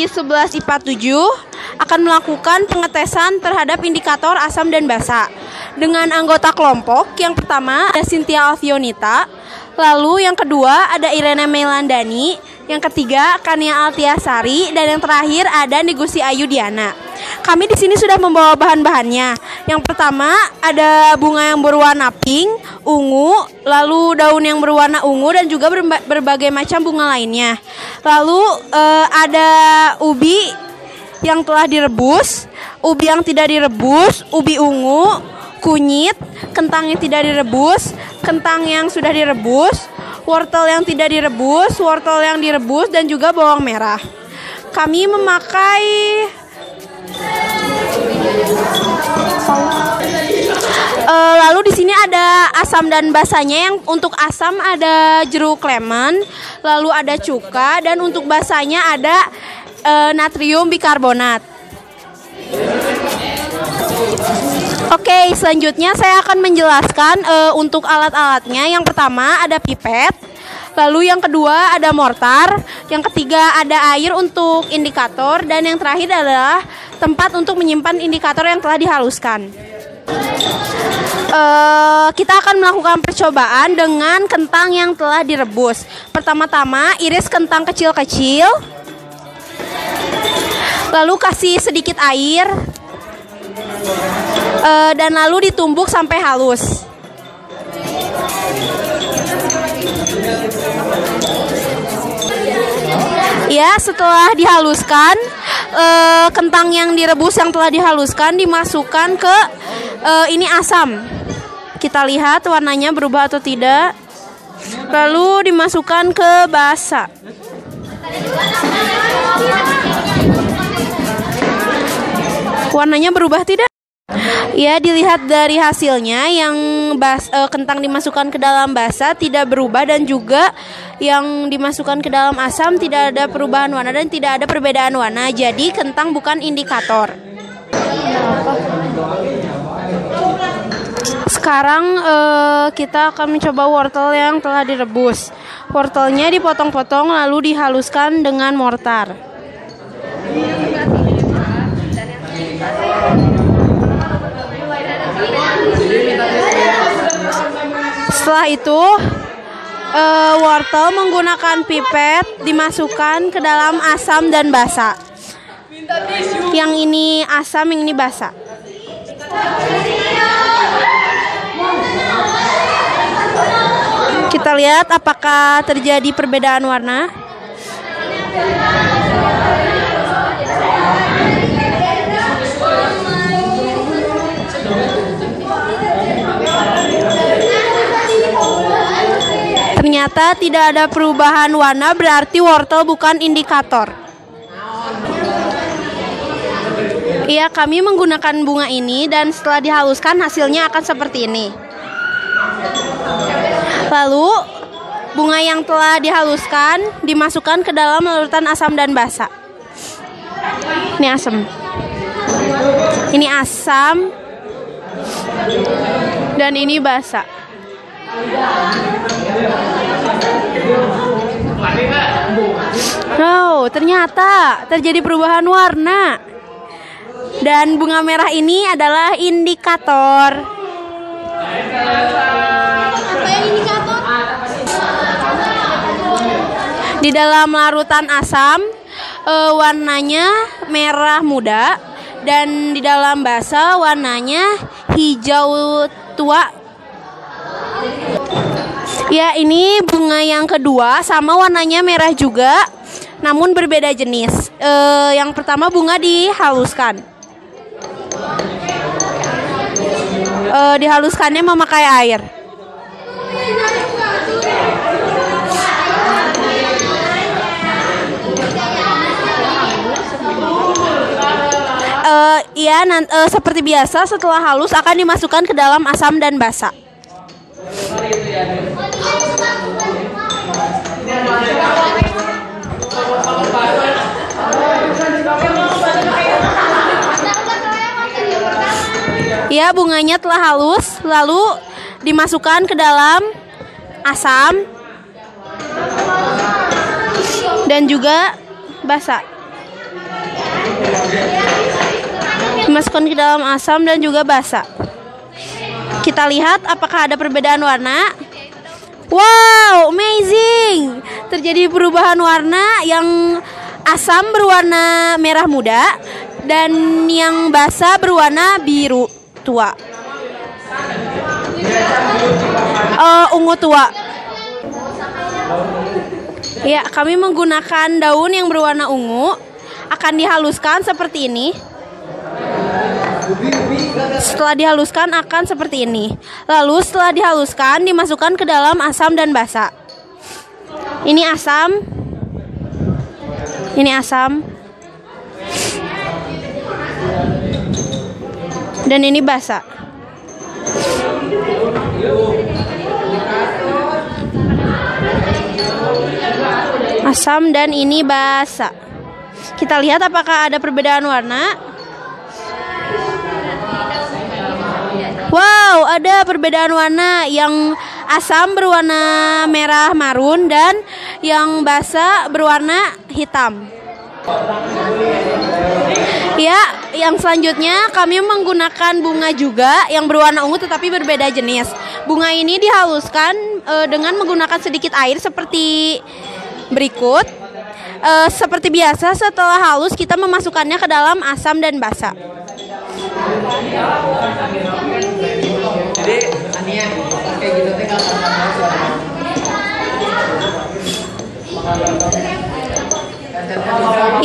di 11 IPA 7 akan melakukan pengetesan terhadap indikator asam dan basa dengan anggota kelompok. Yang pertama ada Cynthia Alfionita, lalu yang kedua ada Irene Melandani, yang ketiga Kania Altiasari, dan yang terakhir ada Negusi Ayu Diana. Kami di sini sudah membawa bahan-bahannya. Yang pertama ada bunga yang berwarna pink, ungu, lalu daun yang berwarna ungu dan juga berbagai macam bunga lainnya. Lalu ada ubi yang telah direbus, ubi yang tidak direbus, ubi ungu, kunyit, kentang yang tidak direbus, kentang yang sudah direbus, wortel yang tidak direbus, wortel yang direbus, dan juga bawang merah. Kami memakai lalu di sini ada asam dan basanya. Yang untuk asam ada jeruk lemon, lalu ada cuka, dan untuk basanya ada natrium bikarbonat. Oke, selanjutnya saya akan menjelaskan untuk alat-alatnya. Yang pertama ada pipet, lalu yang kedua ada mortar, yang ketiga ada air untuk indikator, dan yang terakhir adalah tempat untuk menyimpan indikator yang telah dihaluskan. Kita akan melakukan percobaan dengan kentang yang telah direbus. Pertama-tama iris kentang kecil-kecil, lalu kasih sedikit air, dan lalu ditumbuk sampai halus. Ya, setelah dihaluskan, kentang yang direbus yang telah dihaluskan dimasukkan ke ini asam. Kita lihat warnanya berubah atau tidak. Lalu dimasukkan ke basa. Warnanya berubah tidak? Ya, dilihat dari hasilnya, yang kentang dimasukkan ke dalam basa tidak berubah, dan juga yang dimasukkan ke dalam asam tidak ada perubahan warna dan tidak ada perbedaan warna. Jadi kentang bukan indikator. Sekarang kita akan mencoba wortel yang telah direbus. Wortelnya dipotong-potong lalu dihaluskan dengan mortar. Setelah itu wortel menggunakan pipet dimasukkan ke dalam asam dan basa. Yang ini asam, yang ini basa. Kita lihat apakah terjadi perbedaan warna. Ternyata tidak ada perubahan warna, berarti wortel bukan indikator. Iya, kami menggunakan bunga ini dan setelah dihaluskan hasilnya akan seperti ini. Lalu bunga yang telah dihaluskan dimasukkan ke dalam larutan asam dan basa. Ini asam. Ini asam. Dan ini basa. Oh, ternyata terjadi perubahan warna. Dan bunga merah ini adalah indikator. Apa yang indikator? Di dalam larutan asam warnanya merah muda, dan di dalam basa warnanya hijau tua. Ya, ini bunga yang kedua, sama warnanya merah juga, namun berbeda jenis. Yang pertama bunga dihaluskan. Dihaluskannya memakai air. Seperti biasa, setelah halus akan dimasukkan ke dalam asam dan basa. Ya, bunganya telah halus, lalu dimasukkan ke dalam asam dan juga basa. Dimasukkan ke dalam asam dan juga basa. Kita lihat apakah ada perbedaan warna. Wow, amazing! Terjadi perubahan warna, yang asam berwarna merah muda dan yang basa berwarna biru tua. Ungu tua. Ya, kami menggunakan daun yang berwarna ungu. Akan dihaluskan seperti ini. Setelah dihaluskan akan seperti ini. Lalu setelah dihaluskan dimasukkan ke dalam asam dan basa. Ini asam. Ini asam. Dan ini basa. Asam dan ini basa. Kita lihat apakah ada perbedaan warna. Wow, ada perbedaan warna. Yang asam berwarna merah marun dan yang basa berwarna hitam. Ya, yang selanjutnya kami menggunakan bunga juga yang berwarna ungu tetapi berbeda jenis. Bunga ini dihaluskan dengan menggunakan sedikit air seperti berikut. Seperti biasa, setelah halus kita memasukkannya ke dalam asam dan basa. Jadi Ania kayak gitu tinggal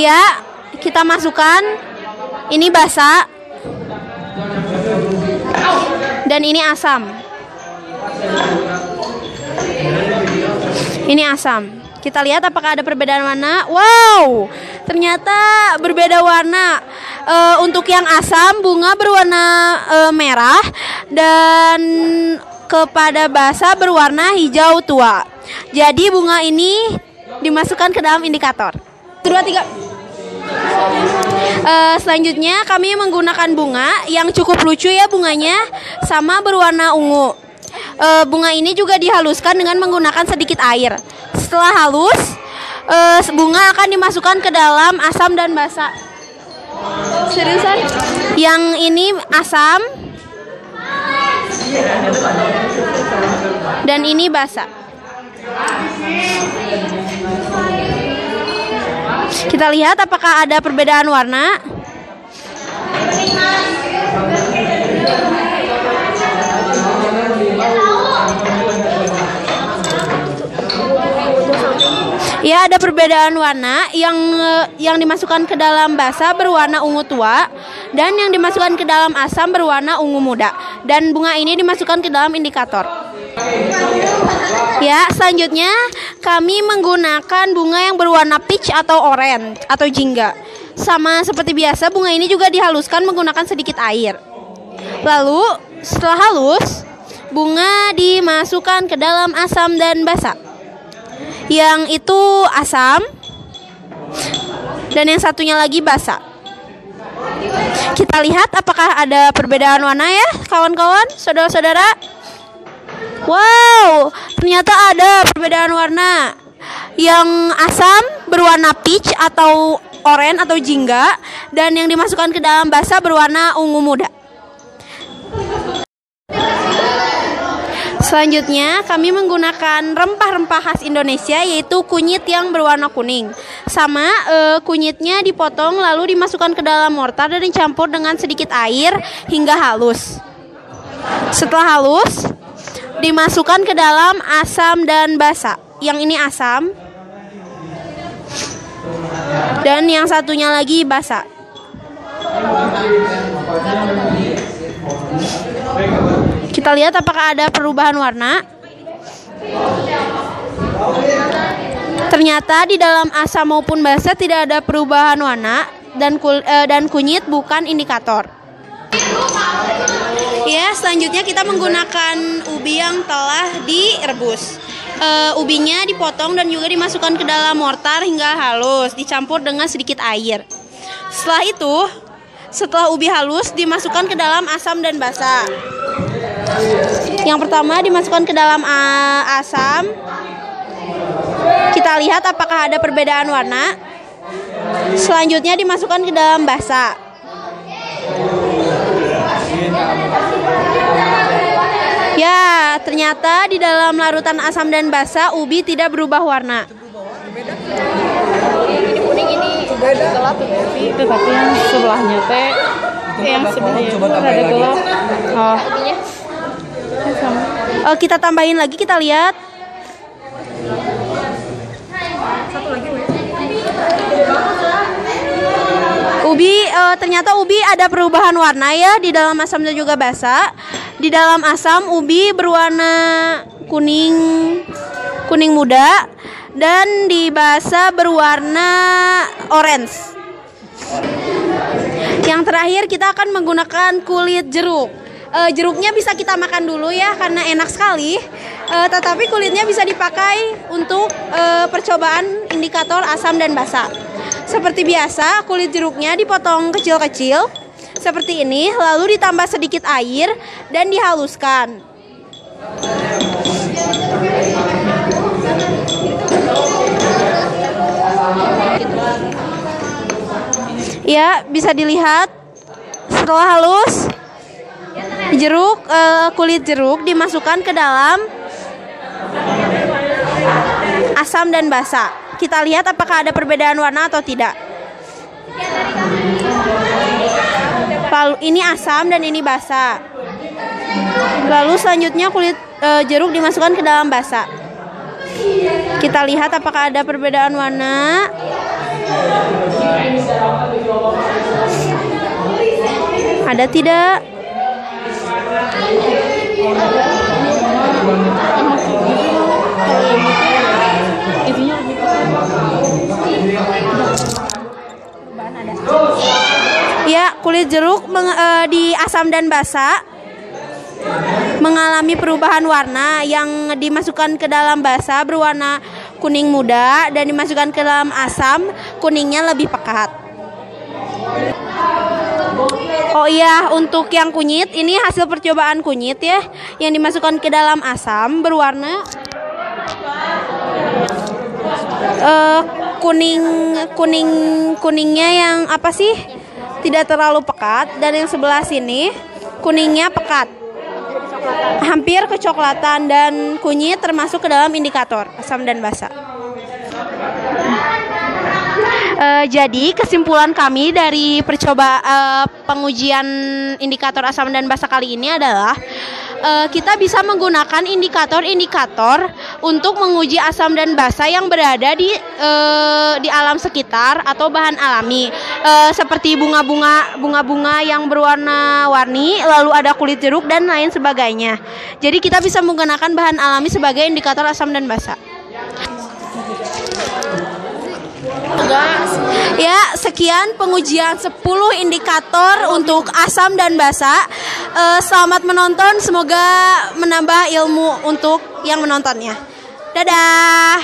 ya, kita masukkan. Ini basa dan ini asam. Ini asam. Kita lihat apakah ada perbedaan warna. Wow, ternyata berbeda warna. Untuk yang asam bunga berwarna merah dan kepada basa berwarna hijau tua. Jadi bunga ini dimasukkan ke dalam indikator. 2, 3. Selanjutnya kami menggunakan bunga yang cukup lucu ya, bunganya sama berwarna ungu. Bunga ini juga dihaluskan dengan menggunakan sedikit air. Setelah halus, bunga akan dimasukkan ke dalam asam dan basa. Seriusan? Yang ini asam dan ini basa. Kita lihat apakah ada perbedaan warna. Ya, ada perbedaan warna. Yang dimasukkan ke dalam basa berwarna ungu tua dan yang dimasukkan ke dalam asam berwarna ungu muda. Dan bunga ini dimasukkan ke dalam indikator. Ya, selanjutnya kami menggunakan bunga yang berwarna peach atau orange atau jingga. Sama seperti biasa, bunga ini juga dihaluskan menggunakan sedikit air. Lalu setelah halus, bunga dimasukkan ke dalam asam dan basa. Yang itu asam dan yang satunya lagi basa. Kita lihat apakah ada perbedaan warna ya, kawan-kawan, saudara-saudara. Wow, ternyata ada perbedaan warna. Yang asam berwarna peach atau oranye atau jingga dan yang dimasukkan ke dalam basa berwarna ungu muda. Selanjutnya kami menggunakan rempah-rempah khas Indonesia yaitu kunyit yang berwarna kuning. Sama, kunyitnya dipotong lalu dimasukkan ke dalam mortar dan dicampur dengan sedikit air hingga halus. Setelah halus, dimasukkan ke dalam asam dan basa. Yang ini asam dan yang satunya lagi basa. Kita lihat apakah ada perubahan warna. Ternyata di dalam asam maupun basa tidak ada perubahan warna dan kunyit bukan indikator. Ya, selanjutnya kita menggunakan ubi yang telah direbus. Ubinya dipotong dan juga dimasukkan ke dalam mortar hingga halus, dicampur dengan sedikit air. Setelah ubi halus, dimasukkan ke dalam asam dan basa. Yang pertama dimasukkan ke dalam asam. Kita lihat apakah ada perbedaan warna. Selanjutnya dimasukkan ke dalam basa. Ya, ternyata di dalam larutan asam dan basa ubi tidak berubah warna. Ini kuning, ini gelap tetapi yang sebelahnya teh rada gelap. Kita tambahin lagi, kita lihat. Ubi, ternyata ubi ada perubahan warna ya di dalam asam dan juga basa. Di dalam asam ubi berwarna kuning muda dan di basa berwarna orange. Yang terakhir kita akan menggunakan kulit jeruk. Jeruknya bisa kita makan dulu ya karena enak sekali. Tetapi kulitnya bisa dipakai untuk percobaan indikator asam dan basa. Seperti biasa, kulit jeruknya dipotong kecil-kecil seperti ini, lalu ditambah sedikit air dan dihaluskan. Ya, bisa dilihat setelah halus, kulit jeruk dimasukkan ke dalam asam dan basa. Kita lihat apakah ada perbedaan warna atau tidak. Lalu ini asam dan ini basa. Lalu selanjutnya kulit jeruk dimasukkan ke dalam basa. Kita lihat apakah ada perbedaan warna. Ada tidak? Ya, kulit jeruk di asam dan basa mengalami perubahan warna. Yang dimasukkan ke dalam basa berwarna kuning muda dan dimasukkan ke dalam asam kuningnya lebih pekat. Oh iya, untuk yang kunyit ini hasil percobaan kunyit ya, yang dimasukkan ke dalam asam berwarna kuningnya yang apa sih? Tidak terlalu pekat, dan yang sebelah sini kuningnya pekat, hampir kecoklatan, dan kunyit termasuk ke dalam indikator asam dan basa. Jadi kesimpulan kami dari pengujian indikator asam dan basa kali ini adalah kita bisa menggunakan indikator-indikator untuk menguji asam dan basa yang berada di alam sekitar atau bahan alami, seperti bunga-bunga yang berwarna-warni, lalu ada kulit jeruk dan lain sebagainya. Jadi kita bisa menggunakan bahan alami sebagai indikator asam dan basa. Ya, sekian pengujian 10 indikator untuk asam dan basa. Selamat menonton, semoga menambah ilmu untuk yang menontonnya. Dadah.